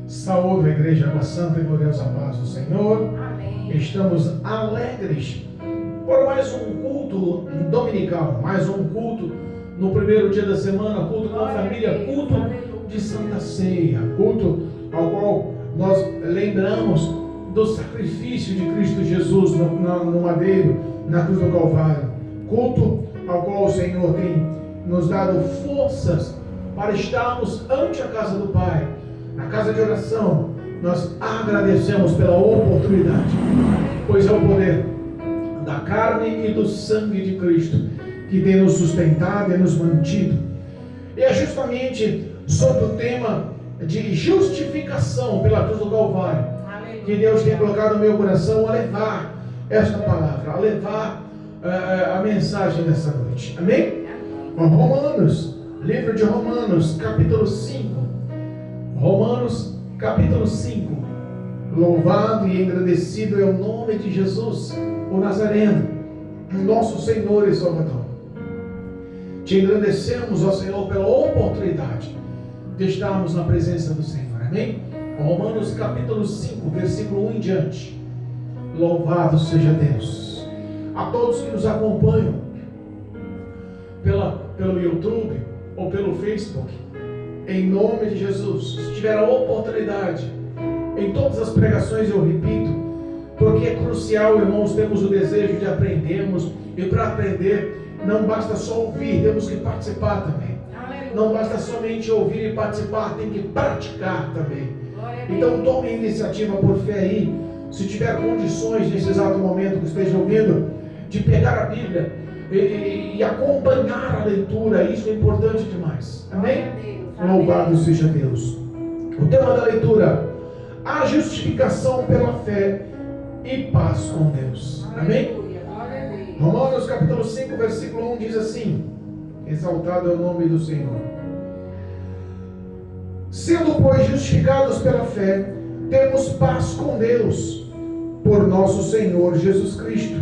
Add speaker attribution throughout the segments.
Speaker 1: Saúdo a igreja com a santa e gloriosa paz do Senhor.
Speaker 2: Amém.
Speaker 1: Estamos alegres por mais um culto dominical, mais um culto no primeiro dia da semana, culto com a família, culto de Santa Ceia, culto ao qual nós lembramos do sacrifício de Cristo Jesus no madeiro, na cruz do Calvário, culto ao qual o Senhor tem nos dado forças para estarmos ante a casa do Pai, na casa de oração. Nós agradecemos pela oportunidade, pois é o poder da carne e do sangue de Cristo que tem nos sustentado e nos mantido. E é justamente sobre o tema de justificação pela cruz do Calvário que Deus tem colocado no meu coração a levar esta palavra, a levar a mensagem dessa noite. Amém? Romanos, livro de Romanos, capítulo 5. Romanos, capítulo 5. Louvado e engrandecido é o nome de Jesus, o Nazareno, nosso Senhor e Salvador. Te engrandecemos, ó Senhor, pela oportunidade de estarmos na presença do Senhor. Amém? Romanos capítulo 5, versículo 1 em diante. Louvado seja Deus. A todos que nos acompanham pelo YouTube ou pelo Facebook, em nome de Jesus, se tiver a oportunidade, em todas as pregações eu repito, porque é crucial, irmãos, temos o desejo de aprendermos, e para aprender não basta só ouvir, temos que participar também. Não basta somente ouvir e participar, tem que praticar também. Então tome a iniciativa por fé aí, se tiver condições nesse exato momento que esteja ouvindo, de pegar a Bíblia e acompanhar a leitura. Isso é importante demais. Amém? Louvado seja Deus. O tema da leitura: a justificação pela fé e paz com Deus. Amém? Romanos capítulo 5, versículo 1 diz assim: exaltado é o nome do Senhor. Sendo, pois, justificados pela fé, temos paz com Deus, por nosso Senhor Jesus Cristo,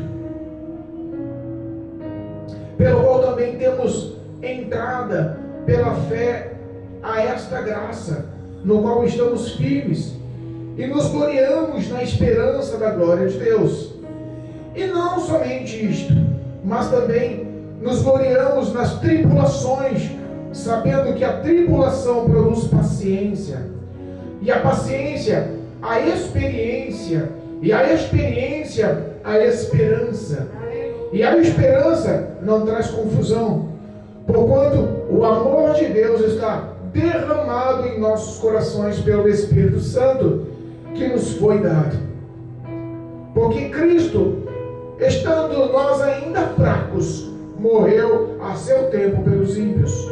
Speaker 1: pelo qual também temos entrada pela fé a esta graça, no qual estamos firmes, e nos gloriamos na esperança da glória de Deus. E não somente isto, mas também nos gloriamos nas tribulações, sabendo que a tribulação produz paciência, e a paciência a experiência, e a experiência a esperança, e a esperança não traz confusão, porquanto o amor de Deus está derramado em nossos corações pelo Espírito Santo que nos foi dado. Porque Cristo, estando nós ainda fracos, morreu a seu tempo pelos ímpios.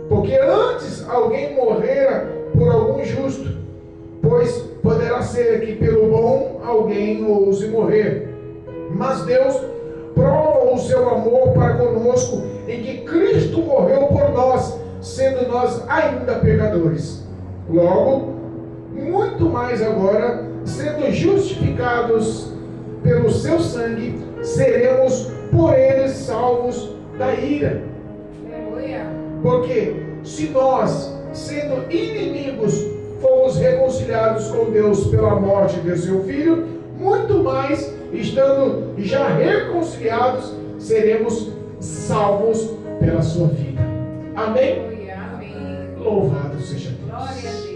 Speaker 1: Porque antes alguém morrera por algum justo, pois poderá ser que pelo bom alguém ouse morrer. Mas Deus prova o seu amor para conosco em que Cristo morreu por nós, sendo nós ainda pecadores. Logo, muito mais agora, sendo justificados pelo seu sangue, seremos por ele salvos da ira. Porque se nós, sendo inimigos, fomos reconciliados com Deus pela morte de seu Filho, muito mais, estando já reconciliados, seremos salvos pela sua vida. Amém?
Speaker 2: Amém.
Speaker 1: Louvado seja Deus.
Speaker 2: Glória a Deus.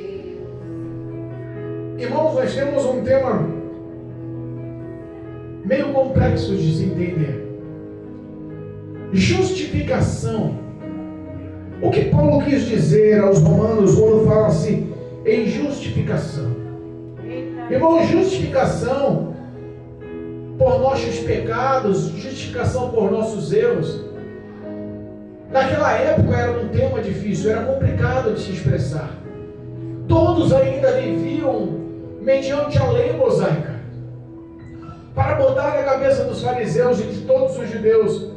Speaker 1: Irmãos, nós temos um tema meio complexo de se entender. Justificação. O que Paulo quis dizer aos romanos quando fala assim em justificação? Irmão, justificação por nossos pecados, justificação por nossos erros. Naquela época era um tema difícil, era complicado de se expressar. Todos ainda viviam mediante a lei mosaica. Para botar na cabeça dos fariseus e de todos os judeus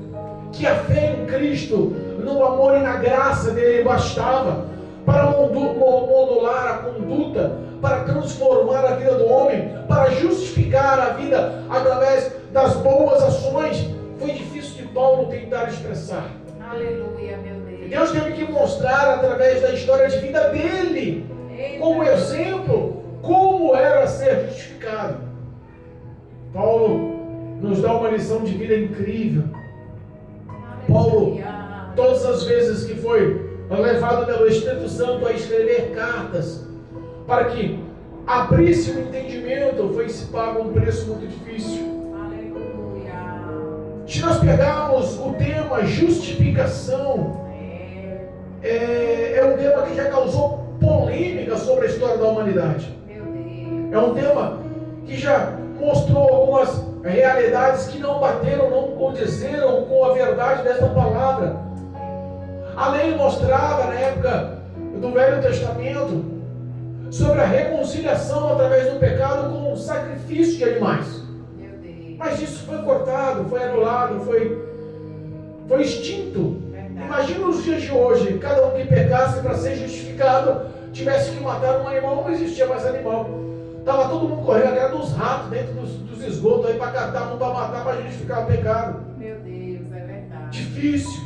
Speaker 1: que a fé em Cristo, no amor e na graça dele bastava para modular a conduta, para transformar a vida do homem, para justificar a vida através das boas ações. Foi difícil de Paulo tentar expressar.
Speaker 2: Aleluia, meu Deus.
Speaker 1: Deus teve que mostrar através da história de vida dele, como exemplo, uma lição de vida incrível. Paulo, todas as vezes que foi levado pelo Espírito Santo a escrever cartas, para que abrisse o entendimento, foi se pago um preço muito difícil. Se nós pegarmos o tema justificação, é um tema que já causou polêmica sobre a história da humanidade. É um tema que já mostrou algumas realidades que não bateram, não condizeram com a verdade desta palavra. A lei mostrava, na época do Velho Testamento, sobre a reconciliação através do pecado com o sacrifício de animais. Mas isso foi cortado, foi anulado, foi extinto. Imagina os dias de hoje, cada um que pecasse para ser justificado tivesse que matar um animal, não existia mais animal. Estava todo mundo correndo, a cara dos ratos dentro dos esgotos aí para catar um para matar, para justificar o pecado.
Speaker 2: Meu Deus, é verdade.
Speaker 1: Difícil.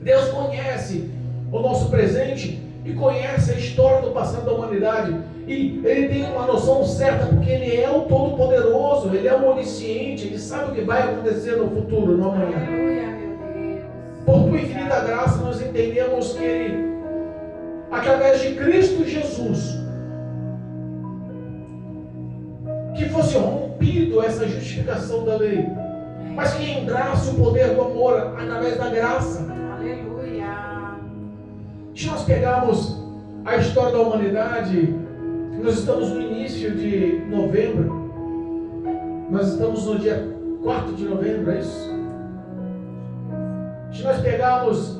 Speaker 1: Deus conhece o nosso presente e conhece a história do passado da humanidade. E Ele tem uma noção certa, porque Ele é o Todo-Poderoso, Ele é o Onisciente, Ele sabe o que vai acontecer no futuro, no amanhã.
Speaker 2: Aleluia, meu Deus.
Speaker 1: Por tua infinita graça, nós entendemos que Ele, através de Cristo Jesus, que fosse rompido essa justificação da lei, mas que entrasse o poder do amor através da graça.
Speaker 2: Aleluia.
Speaker 1: Se nós pegarmos a história da humanidade, nós estamos no início de novembro, nós estamos no dia 4 de novembro, é isso? Se nós pegarmos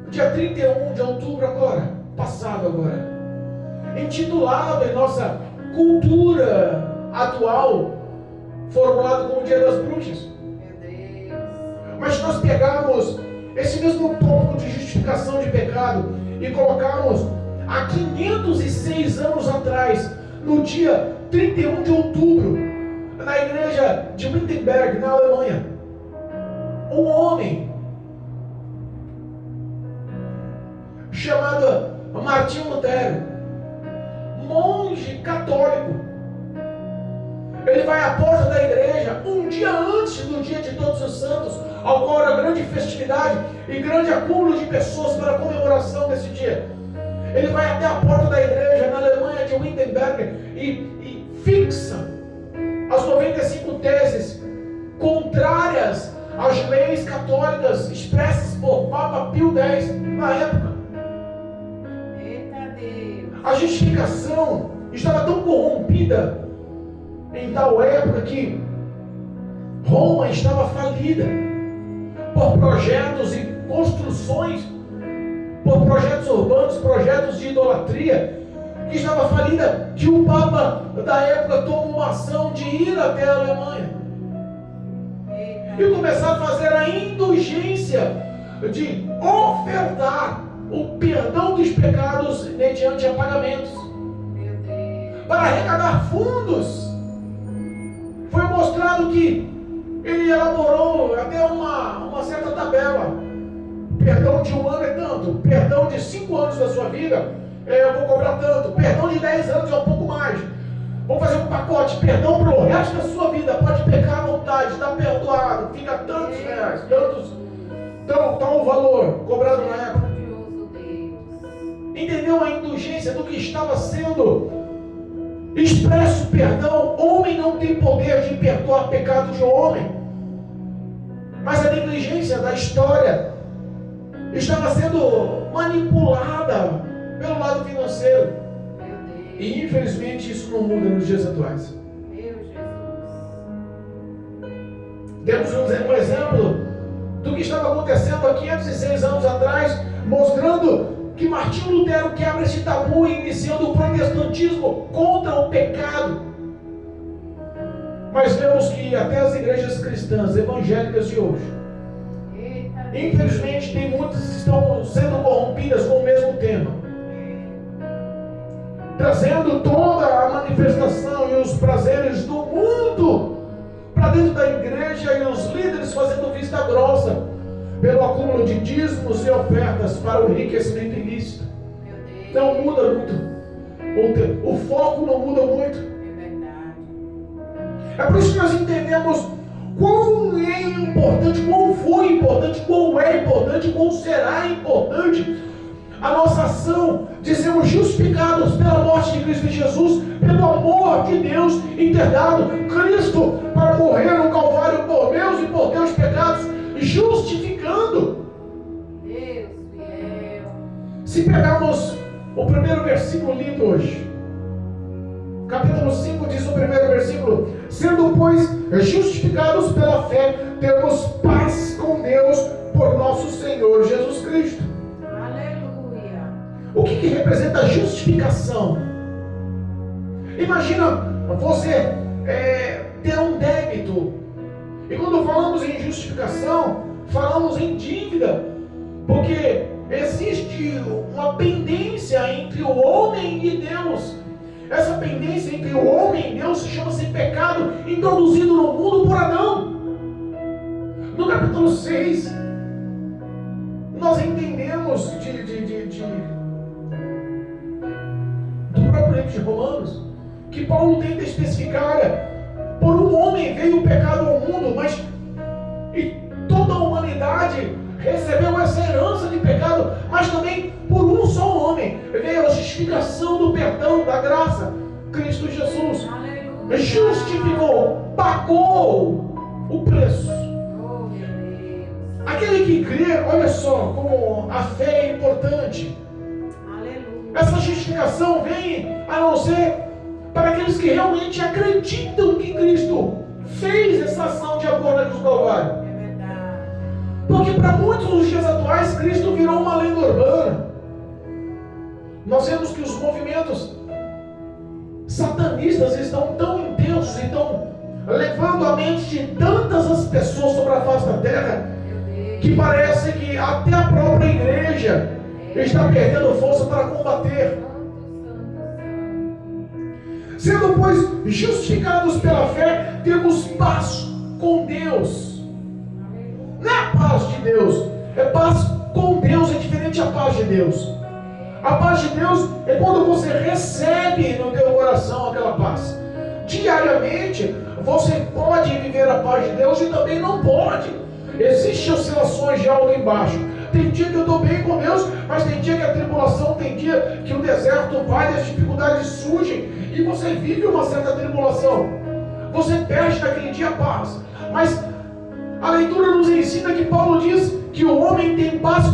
Speaker 1: o dia 31 de outubro agora, passado agora, intitulado em nossa cultura atual, formulado como o Dia das Bruxas.
Speaker 2: Meu Deus.
Speaker 1: Mas se nós pegarmos esse mesmo tópico de justificação de pecado e colocarmos há 506 anos atrás, no dia 31 de outubro, na igreja de Wittenberg, na Alemanha, um homem chamado Martinho Lutero, monge católico, ele vai à porta da igreja um dia antes do dia de Todos os Santos, ao qual era grande festividade e grande acúmulo de pessoas para a comemoração desse dia. Ele vai até a porta da igreja na Alemanha de Wittenberg e fixa as 95 teses contrárias às leis católicas expressas por Papa Pio X na época.
Speaker 2: Eita Deus.
Speaker 1: A justificação estava tão corrompida em tal época que Roma estava falida por projetos e construções, por projetos urbanos, projetos de idolatria, que estava falida, que o Papa da época tomou uma ação de ir até a Alemanha e começar a fazer a indulgência de ofertar o perdão dos pecados mediante a pagamentos,
Speaker 2: Meu Deus.
Speaker 1: para arrecadar fundos. Foi mostrado que ele elaborou até uma certa tabela. Perdão de um ano é tanto, perdão de 5 anos da sua vida, eu vou cobrar tanto, perdão de 10 anos é um pouco mais. Vamos fazer um pacote, perdão para o resto da sua vida, pode pecar à vontade, está perdoado, fica tantos reais, tal valor cobrado na época.
Speaker 2: Grandioso Deus.
Speaker 1: Entendeu a indulgência do que estava sendo expresso perdão? Homem não tem poder de perdoar pecado de homem, mas a negligência da história estava sendo manipulada pelo lado financeiro,
Speaker 2: Meu Deus.
Speaker 1: e infelizmente isso não muda nos dias atuais.
Speaker 2: Meu Jesus.
Speaker 1: Temos um exemplo do que estava acontecendo há 506 anos atrás, mostrando que Martinho Lutero quebra esse tabu, iniciando o protestantismo contra o pecado. Mas vemos que até as igrejas cristãs, evangélicas de hoje,
Speaker 2: Eita Deus.
Speaker 1: infelizmente tem muitas que estão sendo corrompidas com o mesmo tema, trazendo toda a manifestação e os prazeres do mundo para dentro da igreja, e os líderes fazendo vista grossa pelo acúmulo de dízimos e ofertas para o enriquecimento ilícito.
Speaker 2: Meu Deus.
Speaker 1: Não muda muito, o foco não muda muito.
Speaker 2: É verdade.
Speaker 1: É por isso que nós entendemos quão é importante, quão foi importante, quão é importante, quão será importante a nossa ação de sermos justificados pela morte de Cristo Jesus, pelo amor de Deus interdado. Cristo para morrer no Calvário por meus e por teus pecados, justificando.
Speaker 2: Deus fiel.
Speaker 1: Se pegarmos o primeiro versículo lido hoje, capítulo 5 diz o primeiro versículo: sendo, pois, justificados pela fé, temos paz com Deus por nosso Senhor Jesus Cristo.
Speaker 2: Aleluia.
Speaker 1: O que representa a justificação? Imagina você ter um débito. E quando falamos em justificação, falamos em dívida, porque existe uma pendência entre o homem e Deus. Essa pendência entre o homem e Deus chama-se pecado, introduzido no mundo por Adão. No capítulo 6, nós entendemos do próprio livro de Romanos, que Paulo tenta especificar: olha, por um homem veio o pecado ao mundo, mas e toda a humanidade recebeu essa herança de pecado, mas também por um só homem veio a justificação do perdão, da graça, Cristo Jesus.
Speaker 2: Aleluia.
Speaker 1: Justificou, pagou o preço.
Speaker 2: Oh, meu Deus.
Speaker 1: Aquele que crê, olha só como a fé é importante.
Speaker 2: Aleluia.
Speaker 1: Essa justificação vem a não ser para aqueles que realmente acreditam que Cristo fez essa ação de amor na cruz do Calvário.
Speaker 2: É verdade.
Speaker 1: Porque para muitos nos dias atuais, Cristo virou uma lenda urbana. Nós vemos que os movimentos satanistas estão tão intensos e estão levando a mente de tantas as pessoas sobre a face da terra,
Speaker 2: Meu Deus.
Speaker 1: que parece que até a própria igreja está perdendo força para combater. Sendo, pois, justificados pela fé, temos paz com Deus. Não é a paz de Deus, é paz com Deus, é diferente a paz de Deus. A paz de Deus é quando você recebe no teu coração aquela paz. Diariamente, você pode viver a paz de Deus e também não pode. Existem oscilações de alto e baixo. Tem dia que eu estou bem com Deus, mas tem dia que a tribulação, tem dia que o deserto vai e as dificuldades surgem e você vive uma certa tribulação. Você perde naquele dia a paz. Mas a leitura nos ensina que Paulo diz que o homem tem paz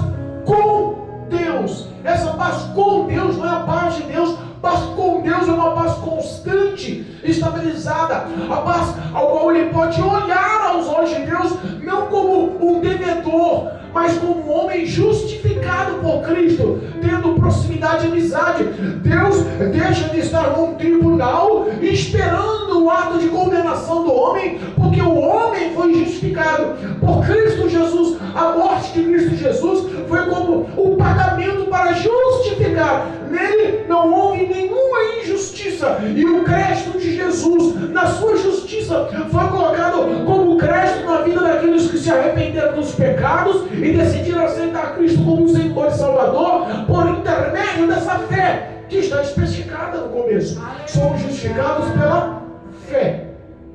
Speaker 1: com Deus. Essa paz com Deus não é a paz de Deus. Paz com Deus é uma paz constante, estabilizada. A paz ao qual ele pode olhar aos olhos de Deus, não como um devedor, mas como um homem justificado por Cristo, tendo proximidade e amizade. Deus deixa de estar num tribunal esperando o ato de condenação do homem, porque o homem foi justificado por Cristo Jesus. A morte de Cristo Jesus foi como o pagamento para justificar. Nele não houve nenhuma injustiça, e o crédito de Jesus na sua justiça foi colocado como crédito na vida daqueles que se arrependeram dos pecados e decidiram aceitar Cristo como Senhor e Salvador por intermédio dessa fé que está especificada no começo. Somos justificados pela fé.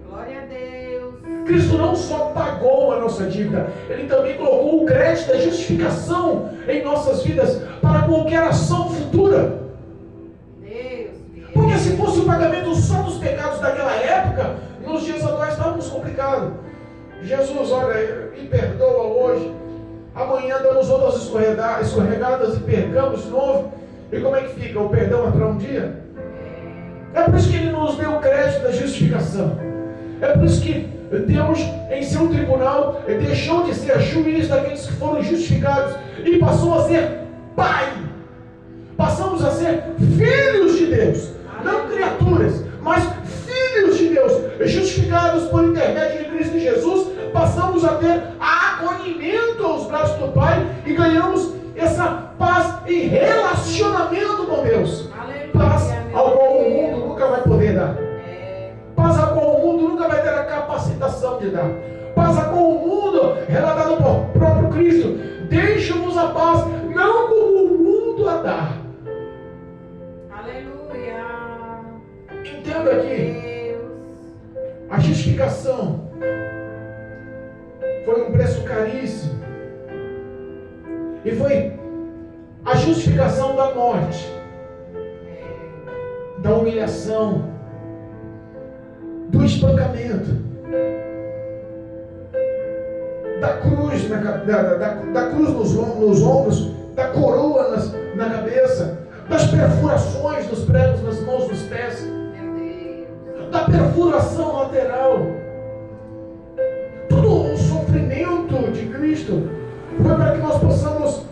Speaker 2: Glória a Deus.
Speaker 1: Cristo não só pagou a nossa dívida, Ele também colocou o crédito da justificação em nossas vidas para qualquer ação futura.
Speaker 2: Deus.
Speaker 1: Porque se fosse o pagamento só dos pecados daquela época, nos dias atuais estávamos complicados. Jesus, olha, me perdoa hoje, amanhã damos outras escorregadas e pecamos de novo. E como é que fica? O perdão é para um dia? É por isso que Ele nos deu o crédito da justificação. É por isso que Deus, em seu tribunal, deixou de ser juiz daqueles que foram justificados e passou a ser Pai. Passamos a ser filhos de Deus, não criaturas, mas filhos de Deus, justificados por intermédio de Cristo Jesus. Passamos a ter acolhimento aos braços do Pai e ganhamos essa paz e relacionamento com Deus. Paz ao qual o mundo nunca vai poder dar. Paz a qual o mundo nunca vai ter a capacitação de dar. Paz a qual o mundo, relatado por próprio Cristo, deixa-nos a paz, não como o mundo a dar.
Speaker 2: Aleluia.
Speaker 1: Entenda aqui, a justificação caríssimo. E foi a justificação da morte, da humilhação, do espancamento, da cruz, da cruz nos ombros, da coroa na cabeça, das perfurações dos pregos nas mãos, nos pés, da perfuração lateral. Todo o sofrimento de Cristo foi para que nós possamos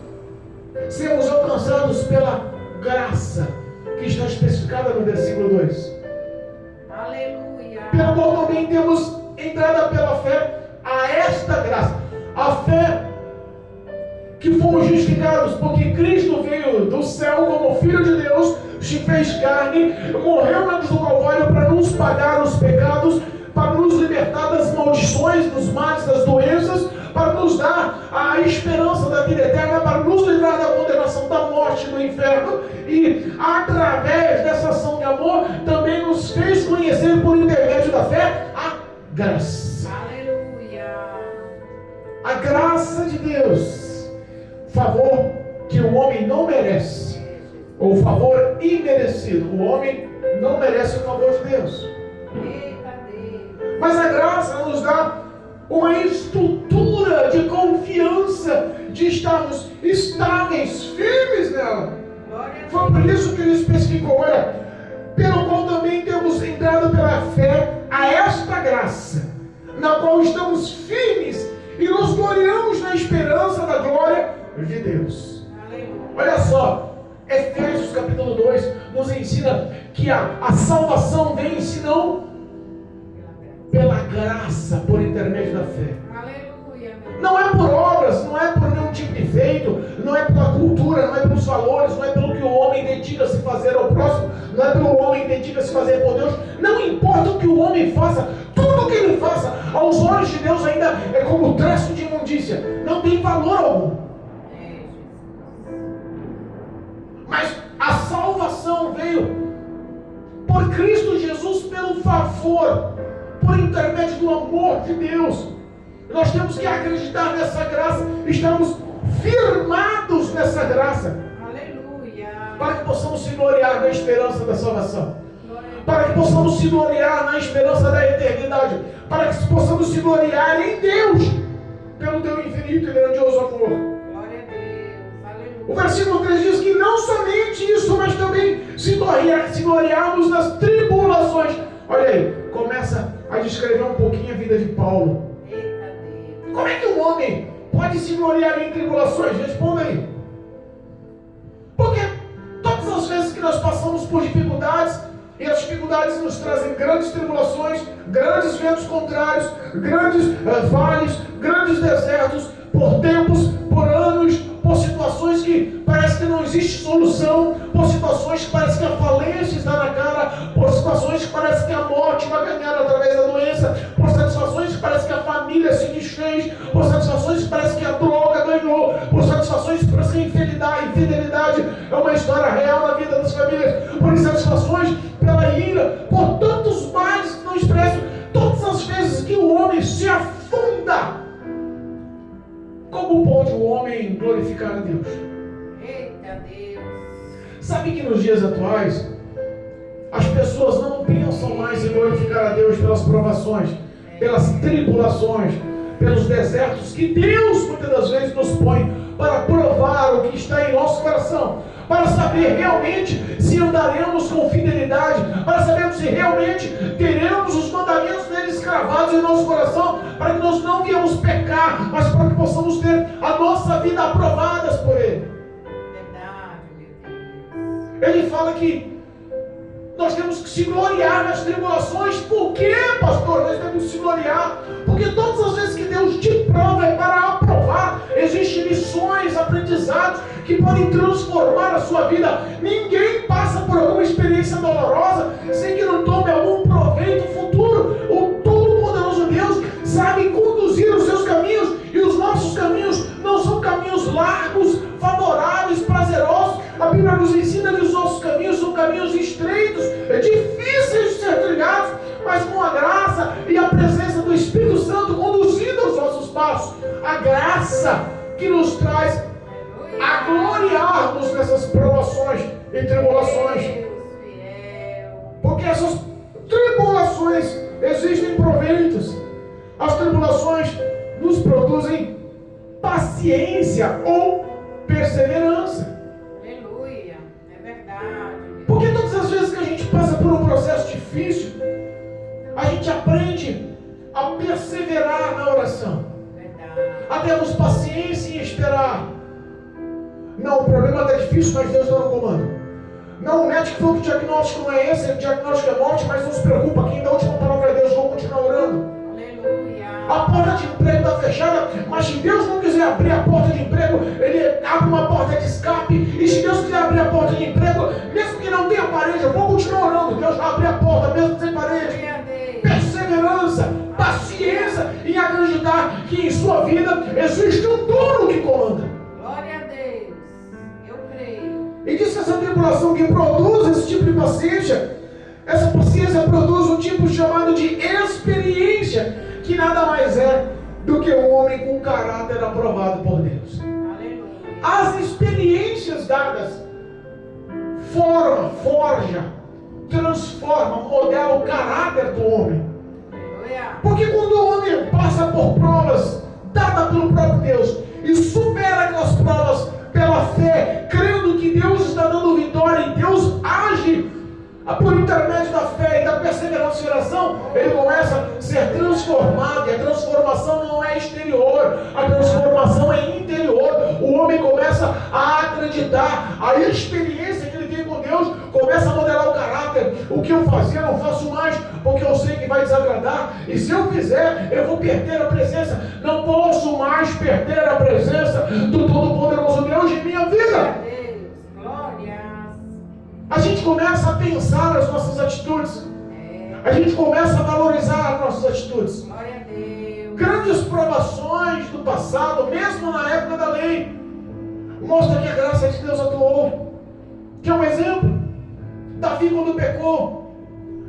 Speaker 1: sermos alcançados pela graça que está especificada no versículo 2.
Speaker 2: Aleluia.
Speaker 1: Pelo qual também temos entrada pela fé a esta graça. A fé que fomos justificados, porque Cristo veio do céu como Filho de Deus, se fez carne, morreu na cruz do Calvário para nos pagar os pecados, para nos libertar das maldições, dos males, das doenças, para nos dar a esperança da vida eterna, para nos livrar da condenação da morte do inferno, e através dessa ação de amor também nos fez conhecer por intermédio da fé a graça.
Speaker 2: Aleluia.
Speaker 1: A graça de Deus, favor que o homem não merece, ou favor imerecido. O homem não merece o favor de Deus, mas a graça nos dá uma estrutura de confiança, de estarmos estáveis, firmes nela. Foi por isso que ele especificou: olha, pelo qual também temos entrado pela fé a esta graça, na qual estamos firmes e nos gloriamos na esperança da glória de Deus. Olha só, Efésios capítulo 2 nos ensina que a salvação vem, senão pela graça, por intermédio da fé.
Speaker 2: Aleluia.
Speaker 1: Não é por obras, não é por nenhum tipo de feito, não é pela cultura, não é pelos valores, não é pelo que o homem dedica a se fazer ao próximo, não é pelo homem dedica a se fazer por Deus. Não importa o que o homem faça, tudo o que ele faça, aos olhos de Deus ainda é como traço de imundícia, não tem valor algum. Mas a salvação veio por Cristo Jesus, pelo favor, por intermédio do amor de Deus. Nós temos que acreditar nessa graça, estamos firmados nessa graça.
Speaker 2: Aleluia.
Speaker 1: Para que possamos se gloriar na esperança da salvação, para que possamos se gloriar na esperança da eternidade, para que possamos se gloriar em Deus, pelo teu infinito e grandioso amor.
Speaker 2: Glória a Deus. Aleluia.
Speaker 1: O versículo 3 diz que não somente isso, mas também se gloriarmos nas tribulações. Olha aí, começa a descrever um pouquinho a vida de Paulo.
Speaker 2: Eita Deus.
Speaker 1: Como é que um homem pode se gloriar em tribulações? Responda aí. Porque todas as vezes que nós passamos por dificuldades, e as dificuldades nos trazem grandes tribulações, grandes ventos contrários, grandes vales, grandes desertos, por tempos, por anos, por situações que parece que não existe solução, por situações que parece que a falência está na cara, por situações que parece que a morte vai ganhar através da doença, por satisfações que parece que a família se desfez, por satisfações que parece que a droga ganhou, por satisfações que parece que a infidelidade é uma história real na vida das famílias, por insatisfações pela ira, por tantos males que não expressam. Todas as vezes que o homem se afunda, como pode o homem glorificar a Deus?
Speaker 2: Eita Deus.
Speaker 1: Sabe que nos dias atuais, as pessoas não pensam mais em glorificar a Deus pelas provações, pelas tribulações, pelos desertos que Deus muitas das vezes nos põe para provar o que está em nosso coração, para saber realmente se andaremos com fidelidade, para sabermos se realmente teremos os mandamentos dele escravados em nosso coração, para que nós não viemos pecar, mas para que possamos ter a nossa vida aprovadas por ele.
Speaker 2: Verdade, meu Deus.
Speaker 1: Ele fala que nós temos que se gloriar nas tribulações. Por quê, pastor? Nós temos que se gloriar porque todas as vezes que Deus te prova é para aprovar. Existem lições, aprendizados que podem transformar a sua vida. Ninguém passa por alguma experiência dolorosa sem que não tome algum proveito futuro. O Todo-Poderoso Deus sabe conduzir os seus caminhos, e os nossos caminhos não são caminhos largos, favoráveis, prazerosos. A Bíblia nos ensina que os nossos caminhos são caminhos estreitos, difíceis de ser trilhados, mas com a graça e a presença do Espírito Santo conduzindo os nossos passos. A graça graça que nos traz a gloriarmos nessas provações e tribulações.
Speaker 2: Deus fiel.
Speaker 1: Porque essas tribulações existem proveitos. As tribulações nos produzem paciência ou perseverança.
Speaker 2: Aleluia. É verdade.
Speaker 1: Porque todas as vezes que a gente passa por um processo difícil, a gente aprende a perseverar na oração,
Speaker 2: Verdade.
Speaker 1: a termos paciência em esperar. Não, o problema está difícil, mas Deus está no comando. Não, o médico falou que o diagnóstico não é esse, o diagnóstico é morte, mas não se preocupa, quem dá a última palavra é Deus, vou continuar orando.
Speaker 2: Aleluia.
Speaker 1: A porta de emprego está fechada, mas se Deus não quiser abrir a porta de emprego, Ele abre uma porta de escape. E se Deus quiser abrir a porta de emprego, mesmo que não tenha parede, eu vou continuar orando. Deus vai abrir a porta, mesmo sem parede.
Speaker 2: Glória a Deus.
Speaker 1: Perseverança, paciência em acreditar que em sua vida existe um dono que comanda.
Speaker 2: Glória a Deus. Eu creio.
Speaker 1: E diz que essa tribulação que produz esse tipo de paciência, essa paciência produz um tipo chamado de experiência, que nada mais é do que um homem com caráter aprovado por Deus.
Speaker 2: Aleluia.
Speaker 1: As experiências dadas forja, transforma, modela o caráter do homem.
Speaker 2: Aleluia.
Speaker 1: Porque quando o homem passa por provas dadas pelo próprio Deus e supera aquelas provas pela fé, crendo que Deus está dando vitória e Deus age por intermédio da fé e da perseverança e oração, ele começa a ser transformado. E a transformação não é exterior, a transformação é interior. O homem começa a acreditar, a experiência que ele tem com Deus começa a modelar o caráter. O que eu fazia eu não faço mais, porque eu sei que vai desagradar, e se eu fizer eu vou perder a presença. Não posso mais perder a presença do Todo-Poderoso Deus em minha vida.
Speaker 2: Glória a Deus. Glórias.
Speaker 1: A gente começa a pensar as nossas atitudes. A gente começa a valorizar as nossas atitudes.
Speaker 2: Glória a Deus.
Speaker 1: Grandes provações do passado, mesmo na época da lei, mostra que a graça de Deus atuou. Quer um exemplo? Davi, quando pecou,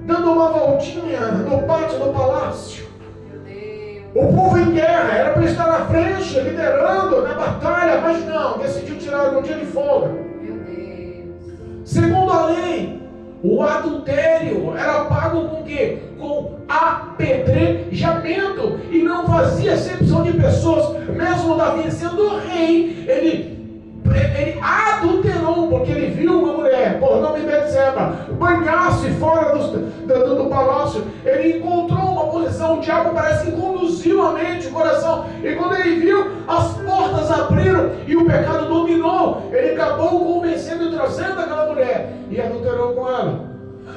Speaker 1: dando uma voltinha no pátio do palácio.
Speaker 2: Meu Deus.
Speaker 1: O povo em guerra, era para estar na frente, liderando na batalha, mas não, decidiu tirar um dia de folga.
Speaker 2: Meu Deus.
Speaker 1: Segundo a lei, o adultério era pago com o quê? Com apedrejamento. E não fazia acepção de pessoas. Mesmo Davi sendo rei, ele adulterou, porque ele viu uma mulher, por nome Betseba, banhar-se fora do palácio. Ele encontrou uma posição, o diabo parece que conduziu a mente, o coração, e quando ele viu, as portas abriram e o pecado dominou. Ele acabou convencendo e trazendo aquela mulher e adulterou com ela.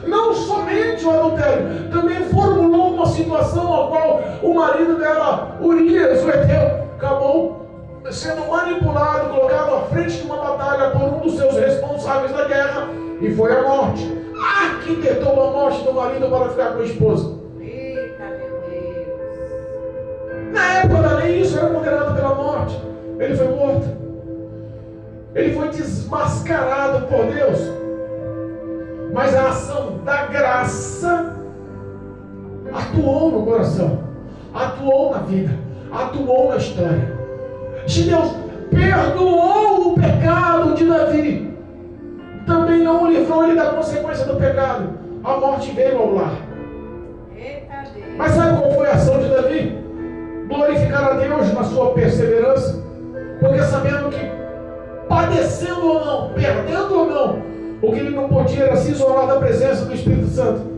Speaker 1: Não somente o adultério, também formulou uma situação a qual o marido dela, Urias, o Eteu, acabou sendo manipulado, colocado à frente de uma batalha por um dos seus responsáveis da guerra, e foi a morte. Arquitetou a morte do marido para ficar com a esposa.
Speaker 2: Eita, meu Deus.
Speaker 1: Na época da lei, isso era condenado pela morte. Ele foi morto. Ele foi desmascarado por Deus. Mas a ação da graça atuou no coração, atuou na vida, atuou na história. Se Deus perdoou o pecado de Davi, também não o livrou ele da consequência do pecado. A morte veio ao lar.
Speaker 2: Eita, Deus.
Speaker 1: Mas sabe qual foi a ação de Davi? Glorificar a Deus na sua perseverança. Porque sabendo que, padecendo ou não, perdendo ou não, o que ele não podia era se isolar da presença do Espírito Santo.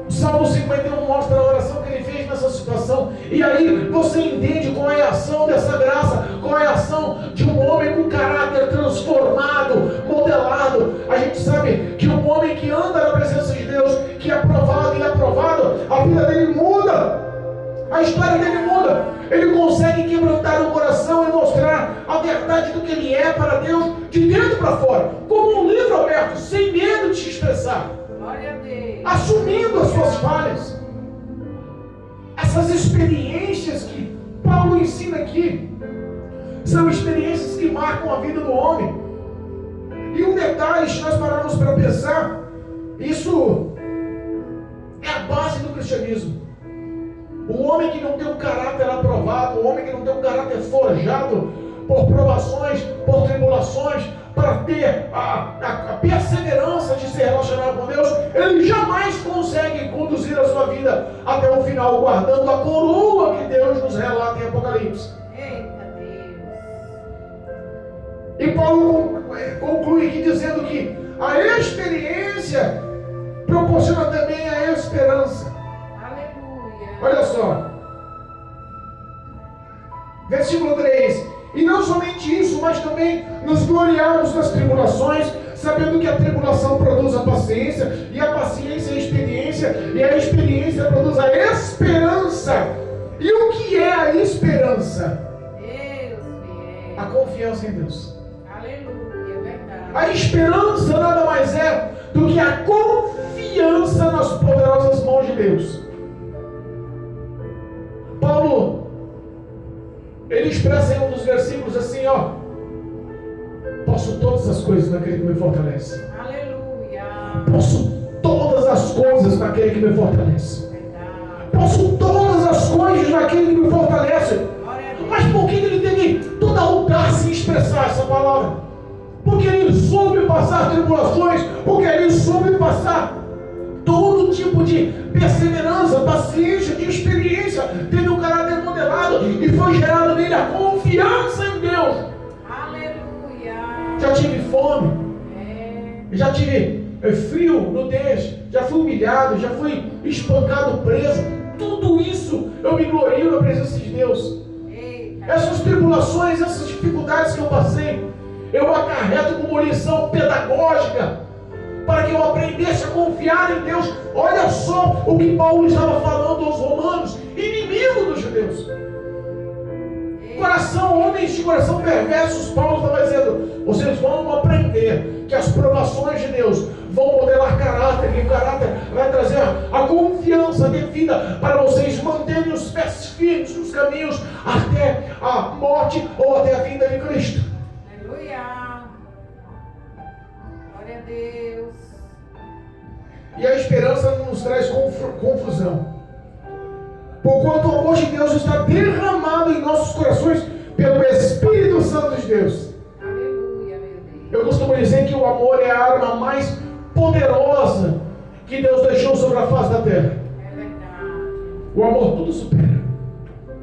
Speaker 1: O Salmo 51 mostra a oração que ele fez nessa situação. E aí você entende qual é a ação dessa graça, qual é a ação de um homem com caráter transformado, modelado. A gente sabe que um homem que anda na presença de Deus, que é aprovado e aprovado, a vida dele muda, a história dele muda. Ele consegue quebrantar o coração e mostrar a verdade do que ele é para Deus, de dentro para fora, como um livro aberto, sem medo de se expressar,
Speaker 2: Glória a Deus.
Speaker 1: assumindo as suas falhas. Essas experiências que Paulo ensina aqui são experiências que marcam a vida do homem. E um detalhe, se nós pararmos para pensar, isso é a base do cristianismo. O homem que não tem um caráter aprovado, o homem que não tem um caráter forjado por provações, por tribulações, para ter a perseverança de se relacionar com Deus, ele jamais consegue conduzir a sua vida até o final, guardando a coroa que Deus nos relata em Apocalipse.
Speaker 2: Eita Deus.
Speaker 1: E Paulo conclui aqui dizendo que a experiência proporciona também a esperança.
Speaker 2: Aleluia.
Speaker 1: Olha só. Versículo 3. E não somente isso, mas também nos gloriamos nas tribulações, sabendo que a tribulação produz a paciência, e a paciência a experiência, e a experiência produz a esperança. E o que é a esperança?
Speaker 2: Deus fiel.
Speaker 1: A confiança em Deus.
Speaker 2: Aleluia, é verdade.
Speaker 1: A esperança nada mais é do que a confiança nas poderosas mãos de Deus. Paulo, ele expressa em um dos versículos assim, ó: posso todas as coisas naquele que me fortalece.
Speaker 2: Aleluia.
Speaker 1: Posso todas as coisas naquele que me fortalece.
Speaker 2: Verdade.
Speaker 1: Posso todas as coisas naquele que me fortalece.
Speaker 2: Glória a Deus.
Speaker 1: Mas por que ele teve toda a audácia em expressar essa palavra? Porque ele soube passar tribulações, porque ele soube passar todo tipo de perseverança, paciência, de experiência, teve um caráter modelado e foi gerado nele a confiança em Deus.
Speaker 2: Aleluia.
Speaker 1: Já tive fome, já tive frio, nudez, já fui humilhado, já fui espancado, preso. Tudo isso eu me glorio na presença de Deus.
Speaker 2: Eita.
Speaker 1: Essas tribulações, essas dificuldades que eu passei, eu acarreto como lição pedagógica para que eu aprendesse a confiar em Deus. Olha só o que Paulo estava falando aos romanos, inimigo dos judeus. Coração, homens de coração perversos, Paulo estava dizendo: vocês vão aprender que as provações de Deus vão modelar caráter, e o caráter vai trazer a confiança devida para vocês manterem os pés firmes nos caminhos até a morte ou até a vinda de Cristo.
Speaker 2: Aleluia. Glória a Deus.
Speaker 1: E a esperança não nos traz confusão, porquanto o amor de Deus está derramado em nossos corações pelo Espírito Santo de Deus.
Speaker 2: Aleluia, meu Deus.
Speaker 1: Eu costumo dizer que o amor é a arma mais poderosa que Deus deixou sobre a face da terra.
Speaker 2: É verdade.
Speaker 1: O amor tudo supera,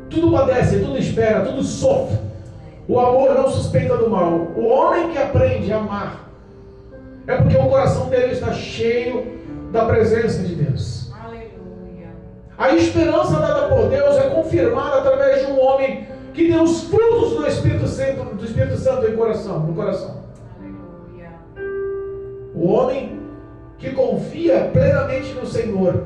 Speaker 1: tudo padece, tudo espera, tudo sofre. O amor não suspeita do mal. O homem que aprende a amar é porque o coração dele está cheio da presença de Deus.
Speaker 2: Aleluia.
Speaker 1: A esperança dada por Deus é confirmada através de um homem que tem os frutos do Espírito Santo no coração.
Speaker 2: Aleluia.
Speaker 1: O homem que confia plenamente no Senhor,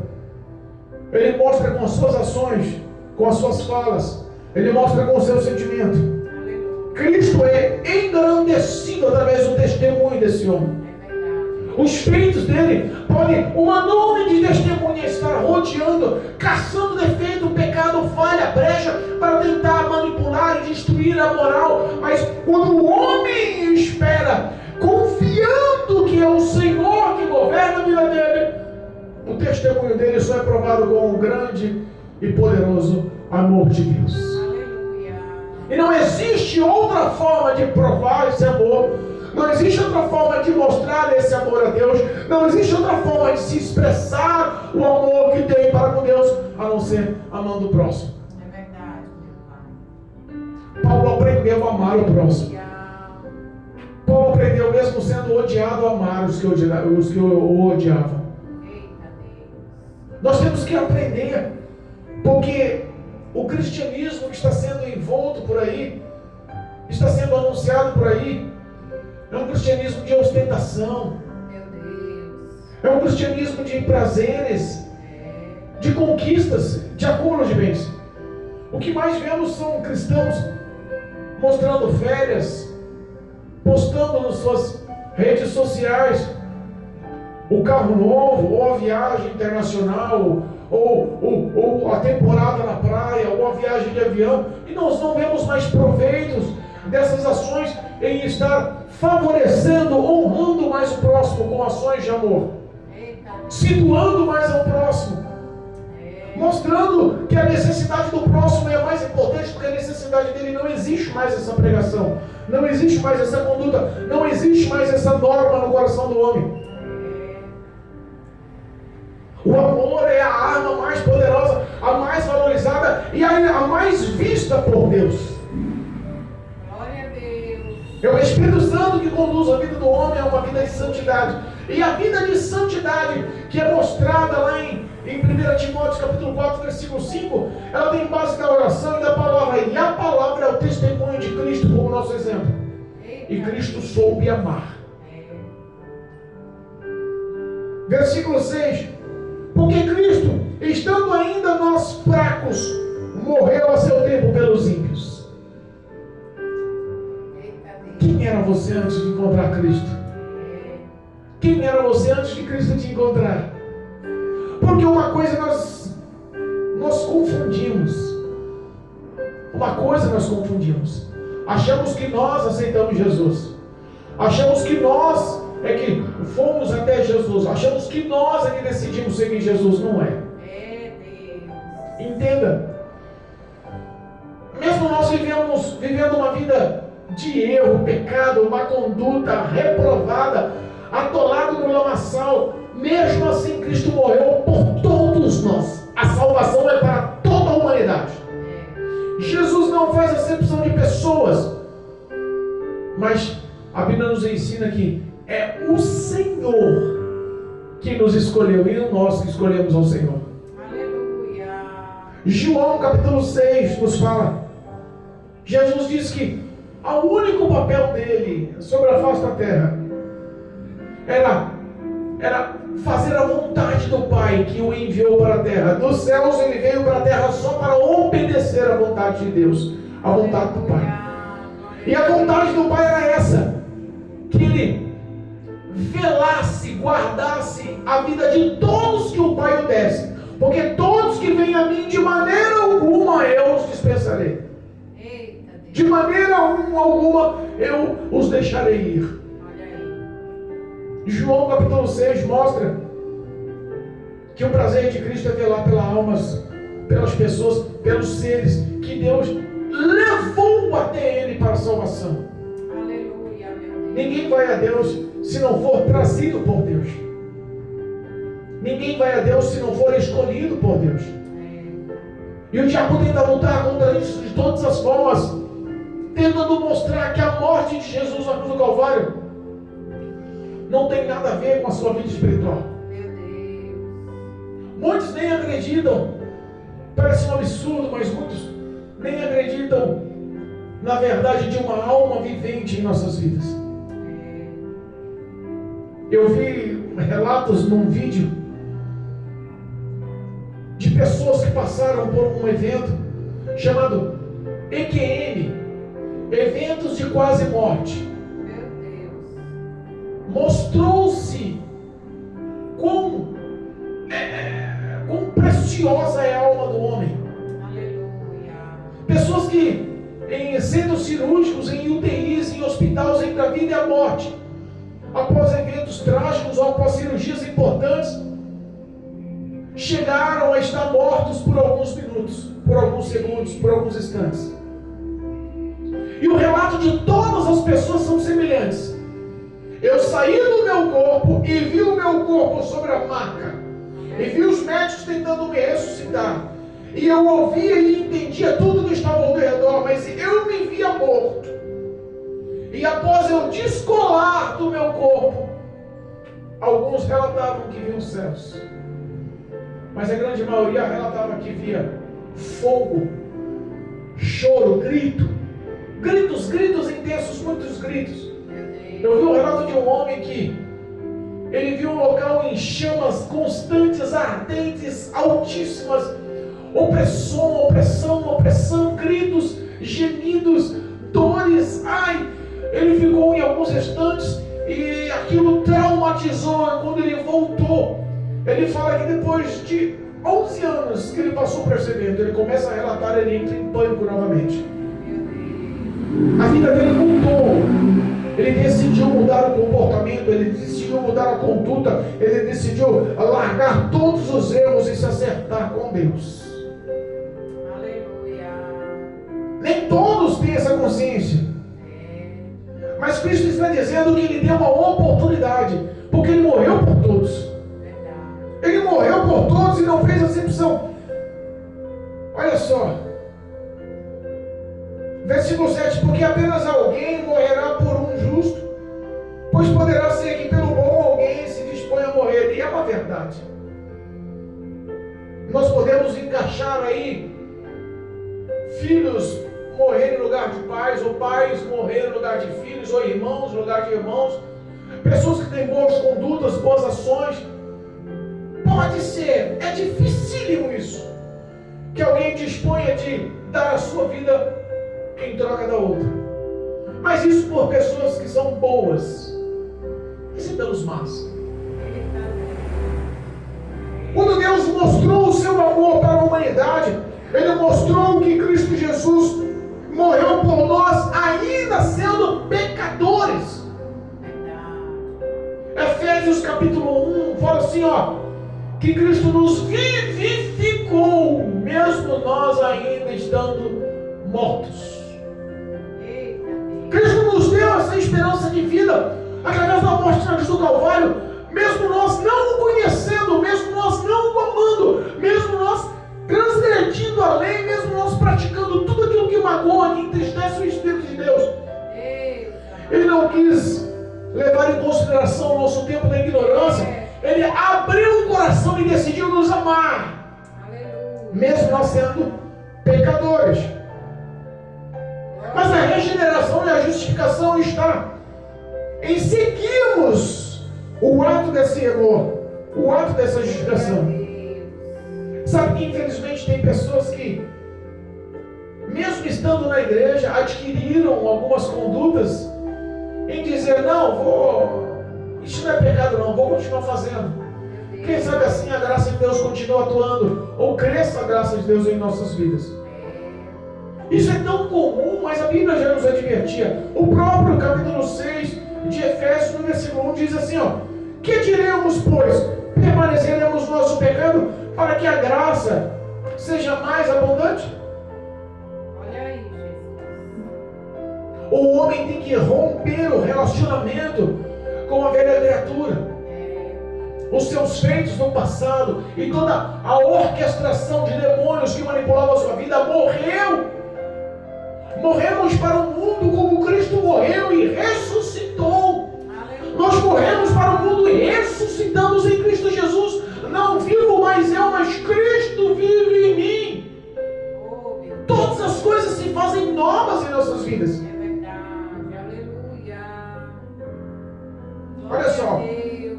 Speaker 1: ele mostra com as suas ações, com as suas falas, ele mostra com o seu sentimento.
Speaker 2: Aleluia.
Speaker 1: Cristo é engrandecido através do testemunho desse homem.
Speaker 2: É verdade.
Speaker 1: Os feitos dele podem, uma nuvem de testemunha estar rodeando, caçando defeito, pecado, falha, brecha, para tentar manipular e destruir a moral. Mas quando o homem espera, confiando que é o Senhor que governa a vida dele, o testemunho dele só é provado com o grande e poderoso amor de Deus.
Speaker 2: Aleluia.
Speaker 1: E não existe outra forma de provar esse amor, não existe outra forma de mostrar esse amor a Deus, não existe outra forma de se expressar o amor que tem para com Deus, a não ser amando o próximo.
Speaker 2: É verdade, meu Pai.
Speaker 1: Paulo aprendeu a amar o próximo.
Speaker 2: Aleluia.
Speaker 1: Paulo aprendeu, mesmo sendo odiado, a amar os que o odiavam.
Speaker 2: Eita Deus.
Speaker 1: Nós temos que aprender, porque o cristianismo que está sendo envolto por aí, está sendo anunciado por aí, é um cristianismo de ostentação,
Speaker 2: Meu Deus.
Speaker 1: é um cristianismo de prazeres, de conquistas, de acúmulo de bens. O que mais vemos são cristãos mostrando férias, postando nas suas redes sociais o carro novo, ou a viagem internacional, ou a temporada na praia, ou a viagem de avião, e nós não vemos mais proveitos dessas ações em estar favorecendo, honrando mais o próximo com ações de amor,
Speaker 2: Eita.
Speaker 1: se doando mais ao próximo. mostrando que a necessidade do próximo é mais importante porque a necessidade dele. Não existe mais essa pregação, não existe mais essa conduta, não existe mais essa norma no coração do homem. O amor é a arma mais poderosa, a mais valorizada e a mais vista por Deus.
Speaker 2: Glória a Deus.
Speaker 1: É o Espírito Santo que conduz a vida do homem a uma vida de santidade. E a vida de santidade que é mostrada lá em 1 Timóteo capítulo 4, versículo 5, ela tem base da oração e da palavra. E a palavra é o testemunho de Cristo como nosso exemplo. E Cristo soube amar. Versículo 6. Porque Cristo, estando ainda nós fracos, morreu a seu tempo pelos ímpios. Quem era você antes de encontrar Cristo? Quem era você antes de Cristo te encontrar? Porque uma coisa nós confundimos. Uma coisa nós confundimos. Achamos que nós aceitamos Jesus. Achamos que nós é que fomos até Jesus. Achamos que nós é que decidimos seguir Jesus. Não é. Entenda. Mesmo nós vivendo uma vida de erro, pecado, má conduta, reprovada, atolado no lamaçal, mesmo assim Cristo morreu por todos nós. A salvação é para toda a humanidade. Jesus não faz acepção de pessoas, mas a Bíblia nos ensina que é o Senhor que nos escolheu e não nós que escolhemos ao Senhor.
Speaker 2: Aleluia.
Speaker 1: João capítulo 6 nos fala, Jesus diz que o único papel dele sobre a face da terra era fazer a vontade do Pai que o enviou para a terra. Dos céus ele veio para a terra só para obedecer a vontade de Deus, a vontade do Pai. E a vontade do Pai era essa, que ele velasse, guardasse a vida de todos que o Pai o desse, porque todos que vêm a mim, de maneira alguma eu os dispensarei. De maneira alguma eu os deixarei ir. João capítulo 6 mostra que o prazer de Cristo é velar pelas almas, pelas pessoas, pelos seres que Deus levou até Ele para a salvação.
Speaker 2: Aleluia, meu Deus.
Speaker 1: Ninguém vai a Deus se não for trazido por Deus. Ninguém vai a Deus se não for escolhido por Deus. E o diabo tenta lutar contra isso de todas as formas, tentando mostrar que a morte de Jesus na cruz do Calvário não tem nada a ver com a sua vida espiritual.
Speaker 2: Meu Deus.
Speaker 1: Muitos nem acreditam, parece um absurdo, mas muitos nem acreditam na verdade de uma alma vivente em nossas vidas. Eu vi relatos num vídeo de pessoas que passaram por um evento chamado EQM, Eventos de Quase Morte. Mostrou-se quão preciosa é a alma do homem.
Speaker 2: Aleluia.
Speaker 1: Pessoas que em centros cirúrgicos, em UTIs, em hospitais entre a vida e a morte, após eventos trágicos ou após cirurgias importantes, chegaram a estar mortos por alguns minutos, por alguns segundos, por alguns instantes. E o relato de todas as pessoas são semelhantes. Eu saí do meu corpo e vi o meu corpo sobre a maca. E vi os médicos tentando me ressuscitar. E eu ouvia e entendia tudo que estava ao redor, mas eu me via morto. E após eu descolar do meu corpo, alguns relatavam que viam os céus. Mas a grande maioria relatava que via fogo, choro, gritos intensos, muitos gritos. Eu vi um relato de um homem que ele viu um local em chamas constantes, ardentes, altíssimas, opressão, gritos, gemidos, dores. Ele ficou em alguns instantes e aquilo traumatizou. Quando ele voltou, ele fala que depois de 11 anos que ele passou percebendo, ele começa a relatar, ele entra em pânico novamente. A vida dele mudou. Ele decidiu mudar o comportamento, ele decidiu mudar a conduta, ele decidiu largar todos os erros e se acertar com Deus. todos têm essa consciência. Mas Cristo está dizendo que Ele deu uma oportunidade, porque Ele morreu por todos. Ele morreu por todos e não fez acepção. Olha só. Versículo 7. Porque apenas alguém morrerá por um justo, pois poderá ser que pelo bom alguém se dispõe a morrer. E é uma verdade. Nós podemos encaixar aí filhos morrer em lugar de pais, ou pais morrer em lugar de filhos, ou irmãos em lugar de irmãos, pessoas que têm boas condutas, boas ações. Pode ser, é dificílimo isso, que alguém disponha de dar a sua vida em troca da outra. Mas isso por pessoas que são boas, isso é pelos más. Quando Deus mostrou o seu amor para a humanidade, Ele mostrou que Cristo Jesus morreu por nós ainda sendo pecadores. Efésios capítulo 1 fala assim, que Cristo nos vivificou, mesmo nós ainda estando mortos. Cristo nos deu essa esperança de vida através da morte na cruz do Calvário, mesmo nós não o conhecendo, mesmo nós não o amando, mesmo nós transgredindo a lei, mesmo nós praticando tudo aquilo que magoa, que entristece o Espírito de Deus. Ele não quis levar em consideração o nosso tempo da ignorância. Ele abriu o coração e decidiu nos amar, mesmo nós sendo pecadores. Mas a regeneração e a justificação está em seguirmos o ato desse amor, o ato dessa justificação. Sabe que infelizmente tem pessoas que, mesmo estando na igreja, adquiriram algumas condutas em dizer, isso não é pecado não, vou continuar fazendo. Quem sabe assim a graça de Deus continua atuando, ou cresça a graça de Deus em nossas vidas. Isso é tão comum, mas a Bíblia já nos advertia. O próprio capítulo 6 de Efésios, no versículo 1, diz assim, que diremos, pois? Permaneceremos no nosso pecado para que a graça seja mais abundante?
Speaker 2: Olha aí, Jesus.
Speaker 1: O homem tem que romper o relacionamento com a velha criatura. Os seus feitos no passado e toda a orquestração de demônios que manipulavam a sua vida morreu. Morremos para o mundo como Cristo morreu e ressuscitou. Nós morremos para o mundo e ressuscitamos em Cristo Jesus. Não vivo mais eu, mas Cristo vive em mim. Todas as coisas se fazem novas em nossas vidas.
Speaker 2: É verdade, aleluia.
Speaker 1: Olha só,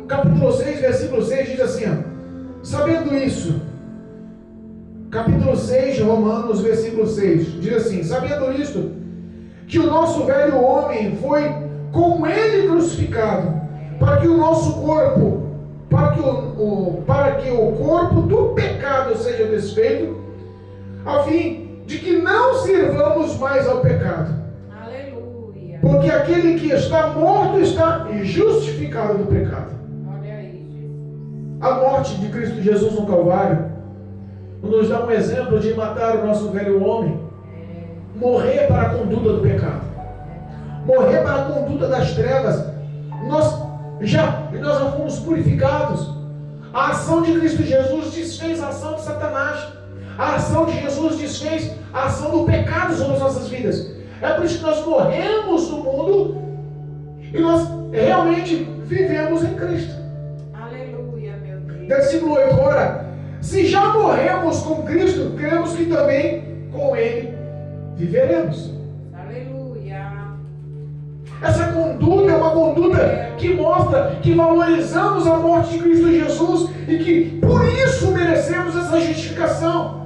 Speaker 1: capítulo 6, versículo 6 diz assim, sabendo isso, capítulo 6 de Romanos, versículo 6, diz assim, sabendo isto, que o nosso velho homem foi com ele crucificado, para que o nosso corpo, para que o corpo do pecado seja desfeito, a fim de que não sirvamos mais ao pecado.
Speaker 2: Aleluia.
Speaker 1: Porque aquele que está morto está justificado do pecado.
Speaker 2: Olha aí, Jesus.
Speaker 1: A morte de Cristo Jesus no Calvário nos dá um exemplo de matar o nosso velho homem, morrer para a conduta do pecado, morrer para a conduta das trevas. Nós já fomos purificados. A ação de Cristo Jesus desfez a ação de Satanás. A ação de Jesus desfez a ação do pecado sobre as nossas vidas. É por isso que nós morremos no mundo e nós realmente vivemos em Cristo.
Speaker 2: Aleluia, meu Deus.
Speaker 1: Versículo 8, ora, se já morremos com Cristo, cremos que também com Ele viveremos.
Speaker 2: Aleluia.
Speaker 1: Essa conduta é uma conduta que mostra que valorizamos a morte de Cristo Jesus e que por isso merecemos essa justificação.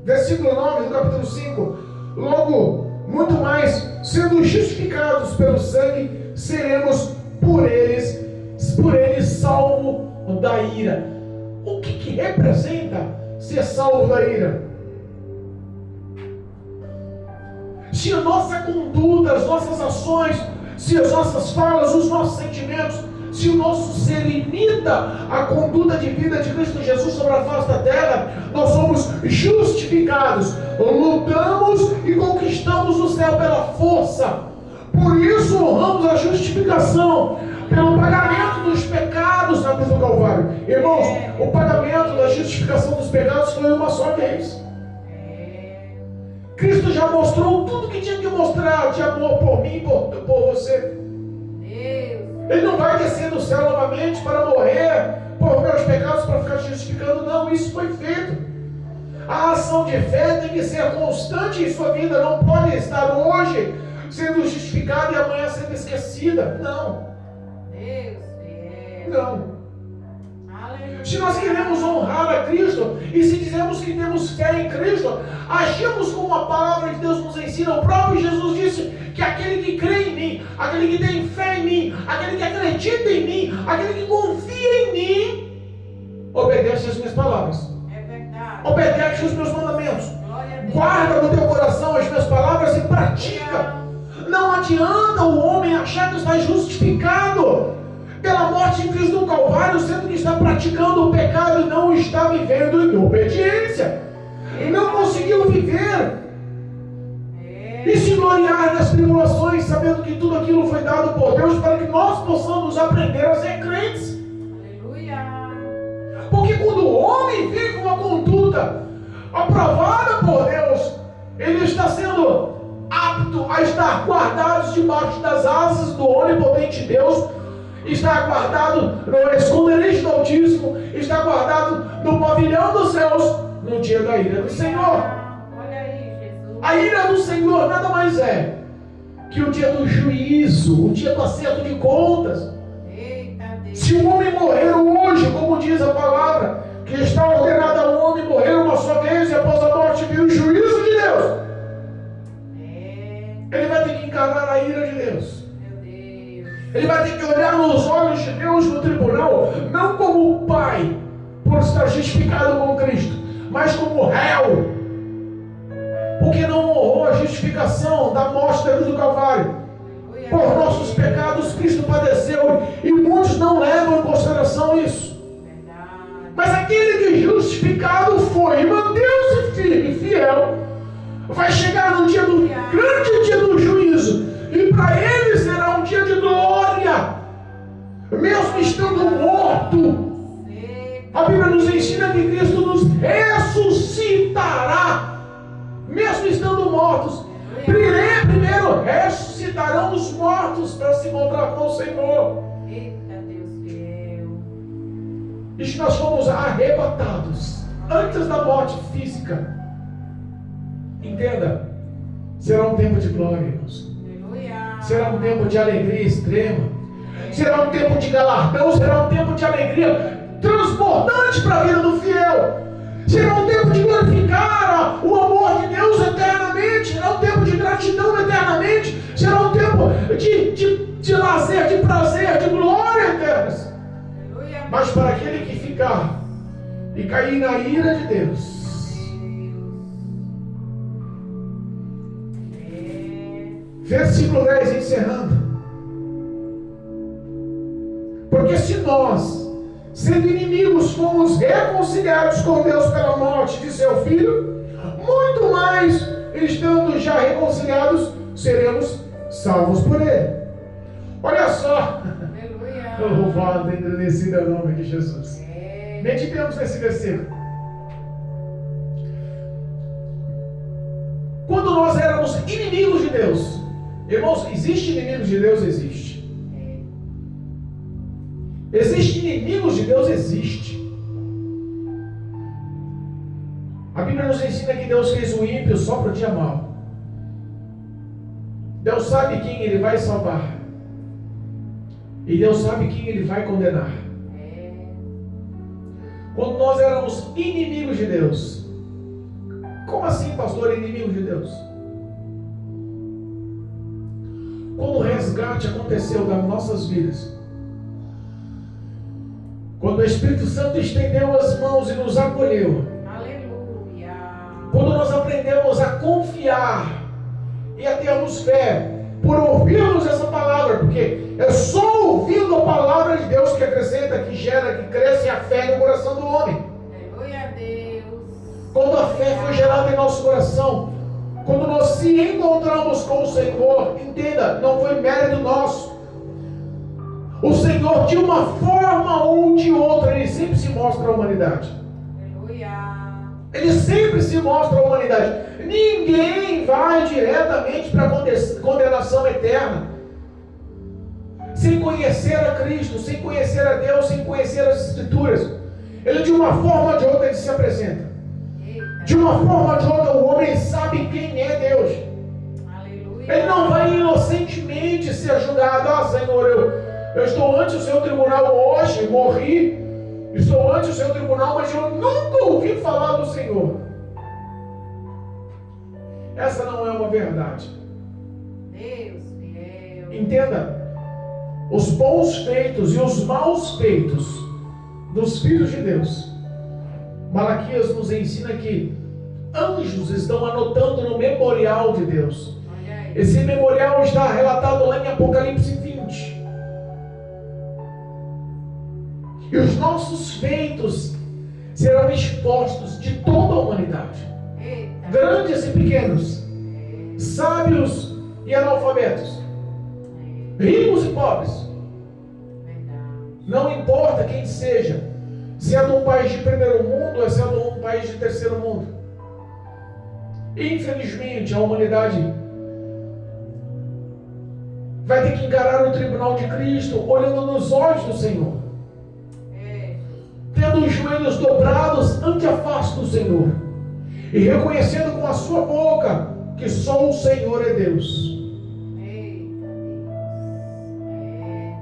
Speaker 1: Versículo 9 do capítulo 5, logo, muito mais, sendo justificados pelo sangue, seremos por ele salvo da ira. O que representa ser salvo da ira? Se a nossa conduta, as nossas ações, se as nossas falas, os nossos sentimentos se o nosso ser imita a conduta de vida de Cristo Jesus sobre a face da terra, nós somos justificados, lutamos e conquistamos o céu pela força. Por isso honramos a justificação pelo pagamento dos pecados na cruz do Calvário. Irmãos, o pagamento da justificação dos pecados foi uma só vez. Cristo já mostrou tudo que tinha que mostrar de amor por mim e por você. Ele não vai descer do céu novamente para morrer por meus pecados, para ficar justificando. Não, isso foi feito. A ação de fé tem que ser constante em sua vida. Não pode estar hoje sendo justificada e amanhã sendo esquecida. Não. Não. Se nós queremos honrar a Cristo e se dizemos que temos fé em Cristo, agimos como a palavra de Deus nos ensina. O próprio Jesus disse que aquele que crê em mim, aquele que tem fé em mim, aquele que acredita em mim, aquele que confia em mim, obedece às minhas palavras.
Speaker 2: É verdade.
Speaker 1: Obedece aos meus mandamentos. Guarda no teu coração as minhas palavras e pratica. Não adianta o homem achar que está justificado pela morte de Cristo no Calvário, sendo que está praticando o pecado e não está vivendo em obediência. Não conseguiu viver e se gloriar nas tribulações, sabendo que tudo aquilo foi dado por Deus para que nós possamos aprender a ser crentes.
Speaker 2: Aleluia.
Speaker 1: Porque quando o homem vive uma conduta aprovada por Deus, ele está sendo apto a estar guardado debaixo das asas do onipotente Deus, está guardado no esconderijo do Altíssimo, está guardado no pavilhão dos céus no dia da ira do Senhor.
Speaker 2: Olha aí, Jesus.
Speaker 1: A ira do Senhor nada mais é que o dia do juízo, o dia do acerto de contas.
Speaker 2: Eita Deus.
Speaker 1: Se o homem morrer hoje, como diz a palavra, que está ordenado ao homem morrer uma só vez e após a morte vir o juízo de Deus, ele vai ter que encarar a ira de Deus. Ele vai ter que olhar nos olhos de Deus no tribunal, não como pai, por estar justificado com Cristo, mas como réu, porque não honrou a justificação da morte da cruz do Calvário. Por nossos pecados Cristo padeceu, e muitos não levam em consideração isso. Mas aquele que justificado foi e manteve-se firme e fiel, vai chegar no dia do grande dia do juízo, e para ele será um dia de glória, mesmo estando morto. A Bíblia nos ensina que Cristo nos ressuscitará, mesmo estando mortos. Primeiro ressuscitarão os mortos para se encontrar com o Senhor.
Speaker 2: Eita Deus fiel.
Speaker 1: E se nós fomos arrebatados antes da morte física, entenda, será um tempo de glória, irmãos. Será um tempo de alegria extrema. Será um tempo de galardão. Será um tempo de alegria transbordante para a vida do fiel. Será um tempo de glorificar o amor de Deus eternamente. Será um tempo de gratidão eternamente. Será um tempo de lazer, de prazer, de glória eterna. Mas para aquele que ficar e cair na ira de Deus, versículo 10, encerrando. Porque se nós, sendo inimigos, fomos reconciliados com Deus pela morte de seu Filho, muito mais, estando já reconciliados, seremos salvos por Ele. Olha só. Louvado e engrandecido é o nome de Jesus. Meditemos nesse versículo. Quando nós éramos inimigos de Deus, irmãos, existe inimigos de Deus? Existe. Existe inimigos de Deus? Existe. A Bíblia nos ensina que Deus fez o ímpio só para o dia mau. Deus sabe quem Ele vai salvar. E Deus sabe quem Ele vai condenar. Quando nós éramos inimigos de Deus. Como assim, pastor, inimigo de Deus? Quando o resgate aconteceu das nossas vidas, quando o Espírito Santo estendeu as mãos e nos acolheu,
Speaker 2: Aleluia.
Speaker 1: quando nós aprendemos a confiar e a termos fé, por ouvirmos essa palavra, porque é só ouvindo a palavra de Deus que acrescenta, que gera, que cresce a fé no coração do homem.
Speaker 2: Aleluia a Deus.
Speaker 1: Quando a fé foi gerada em nosso coração, quando nós se encontramos com o Senhor, entenda, não foi mérito nosso. O Senhor, de uma forma ou de outra, Ele sempre se mostra à humanidade.
Speaker 2: Aleluia.
Speaker 1: Ele sempre se mostra à humanidade. Ninguém vai diretamente para a condenação eterna sem conhecer a Cristo, sem conhecer a Deus, sem conhecer as Escrituras. Ele, de uma forma ou de outra, ele se apresenta. De uma forma ou de outra, o homem sabe quem é Deus.
Speaker 2: Aleluia.
Speaker 1: Ele não vai inocentemente ser julgado. Ah, Senhor, eu estou ante o seu tribunal hoje, morri, estou ante o seu tribunal, mas eu nunca ouvi falar do Senhor. Essa não é uma verdade.
Speaker 2: Deus fiel.
Speaker 1: Entenda, os bons feitos e os maus feitos dos filhos de Deus. Malaquias nos ensina que anjos estão anotando no memorial de Deus.
Speaker 2: Olha aí.
Speaker 1: Esse memorial está relatado lá em Apocalipse 20. E os nossos feitos serão expostos de toda a humanidade.
Speaker 2: Eita.
Speaker 1: Grandes e pequenos, sábios e analfabetos, ricos e pobres,
Speaker 2: Verdade.
Speaker 1: não importa quem seja, se é de um país de primeiro mundo ou se é de um país de terceiro mundo. Infelizmente, a humanidade vai ter que encarar o tribunal de Cristo olhando nos olhos do Senhor, tendo os joelhos dobrados ante a face do Senhor e reconhecendo com a sua boca que só o Senhor é Deus.
Speaker 2: Eita,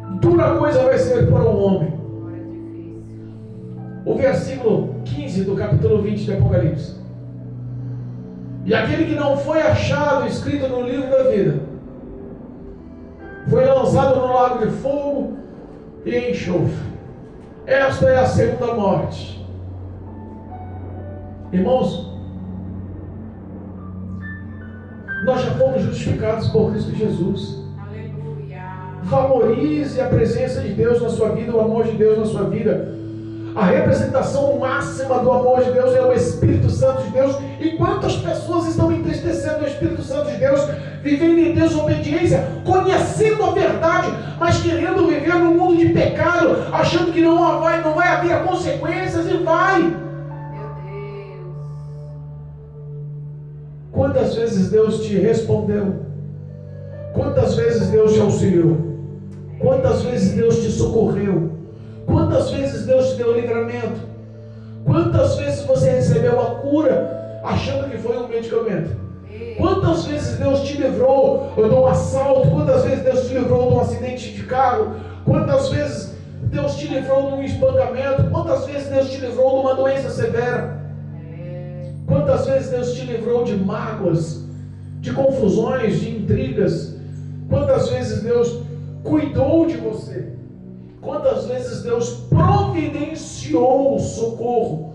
Speaker 2: Deus.
Speaker 1: Dura coisa vai ser para o homem.
Speaker 2: Hora difícil.
Speaker 1: O versículo 15 do capítulo 20 de Apocalipse. E aquele que não foi achado escrito no livro da vida foi lançado no lago de fogo e enxofre. Esta é a segunda morte. Irmãos, nós já fomos justificados por Cristo Jesus.
Speaker 2: Aleluia.
Speaker 1: Valorize a presença de Deus na sua vida, o amor de Deus na sua vida. A representação máxima do amor de Deus é o Espírito Santo de Deus. E quantas pessoas estão entristecendo o Espírito Santo de Deus, vivendo em desobediência, conhecendo a verdade, mas querendo viver num mundo de pecado, achando que não vai haver consequências, e vai.
Speaker 2: Meu Deus.
Speaker 1: Quantas vezes Deus te respondeu? Quantas vezes Deus te auxiliou? Quantas vezes Deus te socorreu? Quantas vezes Deus te deu livramento? Quantas vezes você recebeu a cura achando que foi um medicamento? Quantas vezes Deus te livrou de um assalto? Quantas vezes Deus te livrou de um acidente de carro? Quantas vezes Deus te livrou de um espancamento? Quantas vezes Deus te livrou de uma doença severa? Quantas vezes Deus te livrou de mágoas, de confusões, de intrigas? Quantas vezes Deus cuidou de você? Quantas vezes Deus providenciou o socorro?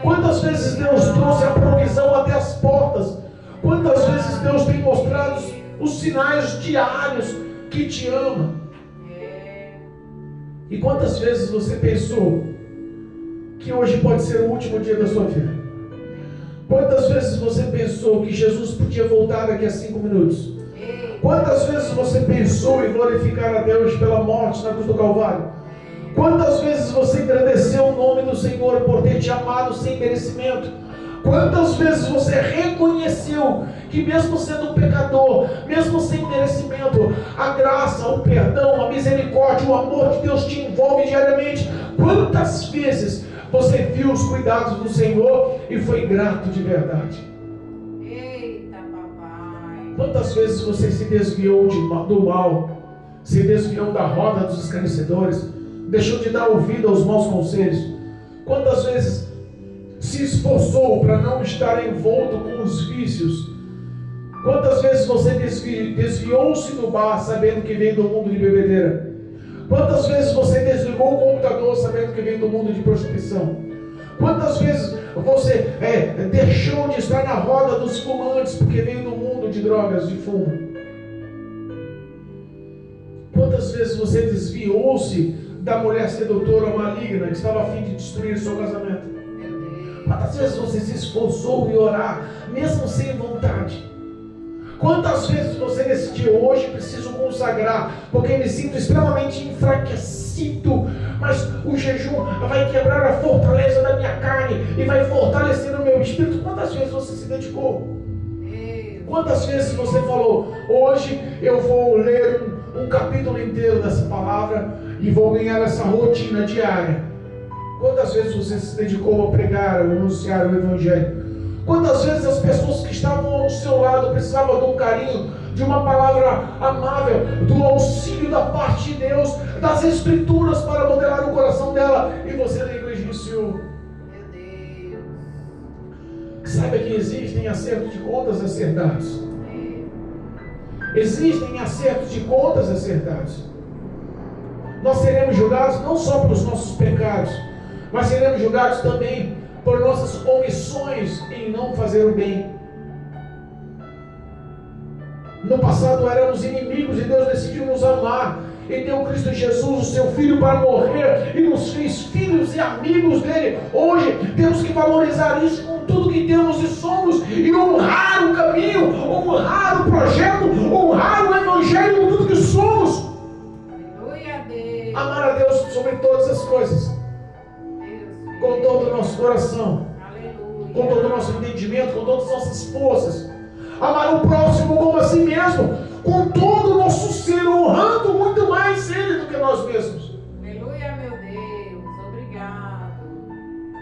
Speaker 1: Quantas vezes Deus trouxe a provisão até as portas? Quantas vezes Deus tem mostrado os sinais diários que te ama? E quantas vezes você pensou que hoje pode ser o último dia da sua vida? Quantas vezes você pensou que Jesus podia voltar daqui a 5 minutos? Quantas vezes você pensou em glorificar a Deus pela morte na cruz do Calvário? Quantas vezes você agradeceu o nome do Senhor por ter te amado sem merecimento? Quantas vezes você reconheceu que mesmo sendo um pecador, mesmo sem merecimento, a graça, o perdão, a misericórdia, o amor de Deus te envolve diariamente? Quantas vezes você viu os cuidados do Senhor e foi grato de verdade?
Speaker 2: Eita, papai.
Speaker 1: Quantas vezes você se desviou do mal, se desviou da roda dos escarnecedores, deixou de dar ouvido aos maus conselhos? Quantas vezes se esforçou para não estar envolto com os vícios? Quantas vezes você desviou-se do bar sabendo que veio do mundo de bebedeira? Quantas vezes você desligou o computador sabendo que veio do mundo de prostituição? Quantas vezes você deixou de estar na roda dos fumantes porque veio do mundo de drogas, de fumo? Quantas vezes você desviou-se da mulher sedutora maligna que estava a fim de destruir o seu casamento?
Speaker 2: Meu Deus.
Speaker 1: Quantas vezes você se esforçou em orar, mesmo sem vontade? Quantas vezes você decidiu, hoje preciso consagrar, porque me sinto extremamente enfraquecido, mas o jejum vai quebrar a fortaleza da minha carne e vai fortalecer o meu espírito? Quantas vezes você se dedicou? Quantas vezes você falou, hoje eu vou ler um capítulo inteiro dessa palavra e vou ganhar essa rotina diária? Quantas vezes você se dedicou a pregar, a anunciar o Evangelho? Quantas vezes as pessoas que estavam ao seu lado precisavam de um carinho, de uma palavra amável, do auxílio da parte de Deus, das Escrituras para modelar o coração dela, e você negligenciou?
Speaker 2: Meu Deus.
Speaker 1: Saiba que existem acertos de contas a ser dados. Existem acertos de contas a ser dados. Nós seremos julgados não só pelos nossos pecados, mas seremos julgados também por nossas omissões em não fazer o bem. No passado éramos inimigos e Deus decidiu nos amar e deu Cristo Jesus, o seu Filho, para morrer e nos fez filhos e amigos dele. Hoje temos que valorizar isso com tudo que temos e somos e honrar o caminho, honrar o projeto, honrar o Evangelho com tudo que somos.
Speaker 2: Aleluia a Deus.
Speaker 1: Amar a Deus sobre todas as coisas, com todo o nosso coração,
Speaker 2: Aleluia.
Speaker 1: com todo o nosso entendimento, com todas as nossas forças. Amar o próximo como a si mesmo, com todo o nosso ser, honrando muito mais Ele do que nós mesmos.
Speaker 2: Aleluia, meu Deus. Obrigado.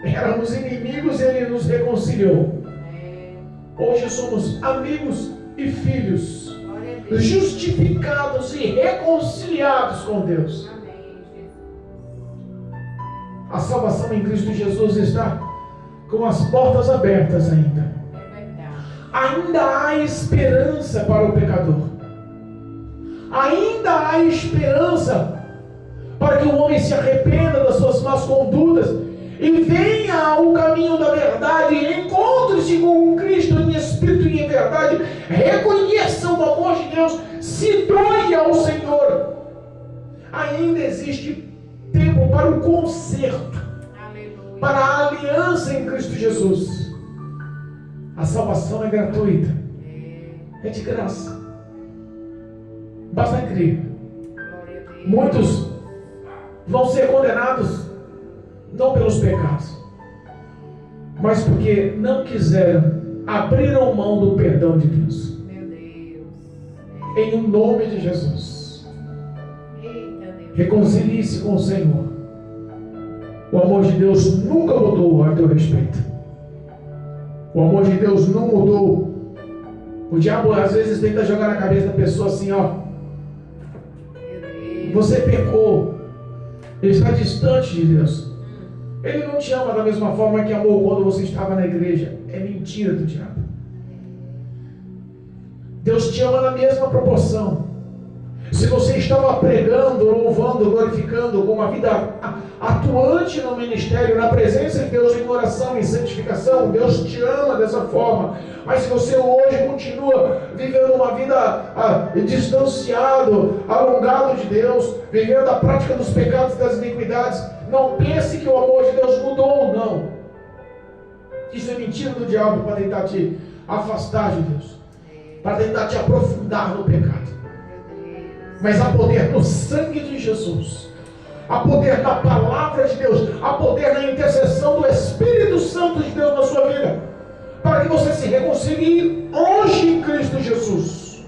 Speaker 1: Éramos inimigos e Ele nos reconciliou.
Speaker 2: É.
Speaker 1: Hoje somos amigos e filhos,
Speaker 2: Glória a Deus.
Speaker 1: justificados e reconciliados com Deus.
Speaker 2: Amém, Jesus.
Speaker 1: A salvação em Cristo Jesus está com as portas abertas ainda.
Speaker 2: É verdade.
Speaker 1: Ainda há esperança para o pecador. Ainda há esperança para que o homem se arrependa das suas más condutas e venha ao caminho da verdade, encontre-se com Cristo em espírito e em verdade, reconheça o amor de Deus, se doe ao Senhor. Ainda existe tempo para o conserto,
Speaker 2: Aleluia.
Speaker 1: para a aliança em Cristo Jesus. A salvação é gratuita, é de graça. Basta crer.
Speaker 2: Glória a Deus.
Speaker 1: Muitos vão ser condenados não pelos pecados, mas porque não quiseram, abriram mão do perdão de Deus.
Speaker 2: Meu Deus.
Speaker 1: Em nome de Jesus,
Speaker 2: Eita, Deus.
Speaker 1: reconcilie-se com o Senhor. O amor de Deus nunca mudou a teu respeito. O amor de Deus não mudou. O diabo às vezes tenta jogar na cabeça da pessoa assim, ó:
Speaker 2: Meu Deus.
Speaker 1: você pecou, ele está distante de Deus. Ele não te ama da mesma forma que amou quando você estava na igreja. É mentira do diabo. Deus te ama na mesma proporção. Se você estava pregando, louvando, glorificando, com uma vida atuante no ministério, na presença de Deus, em oração, em santificação, Deus te ama dessa forma. Mas se você hoje continua vivendo uma vida distanciado, alongado de Deus, vivendo a prática dos pecados e das iniquidades, não pense que o amor de Deus mudou, não. Isso é mentira do diabo para tentar te afastar de Deus, para tentar te aprofundar no pecado. Mas há poder no sangue de Jesus, há poder na palavra de Deus, há poder na intercessão do Espírito Santo de Deus na sua vida, para que você se reconcilie hoje em Cristo Jesus.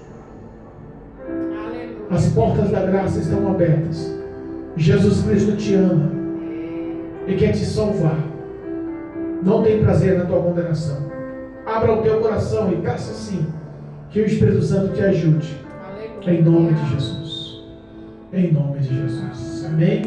Speaker 2: Aleluia.
Speaker 1: As portas da graça estão abertas. Jesus Cristo te ama e quer te salvar. Não tem prazer na tua condenação. Abra o teu coração e peça sim que o Espírito Santo te ajude.
Speaker 2: Aleluia.
Speaker 1: Em nome de Jesus. Em nome de Jesus. Amém?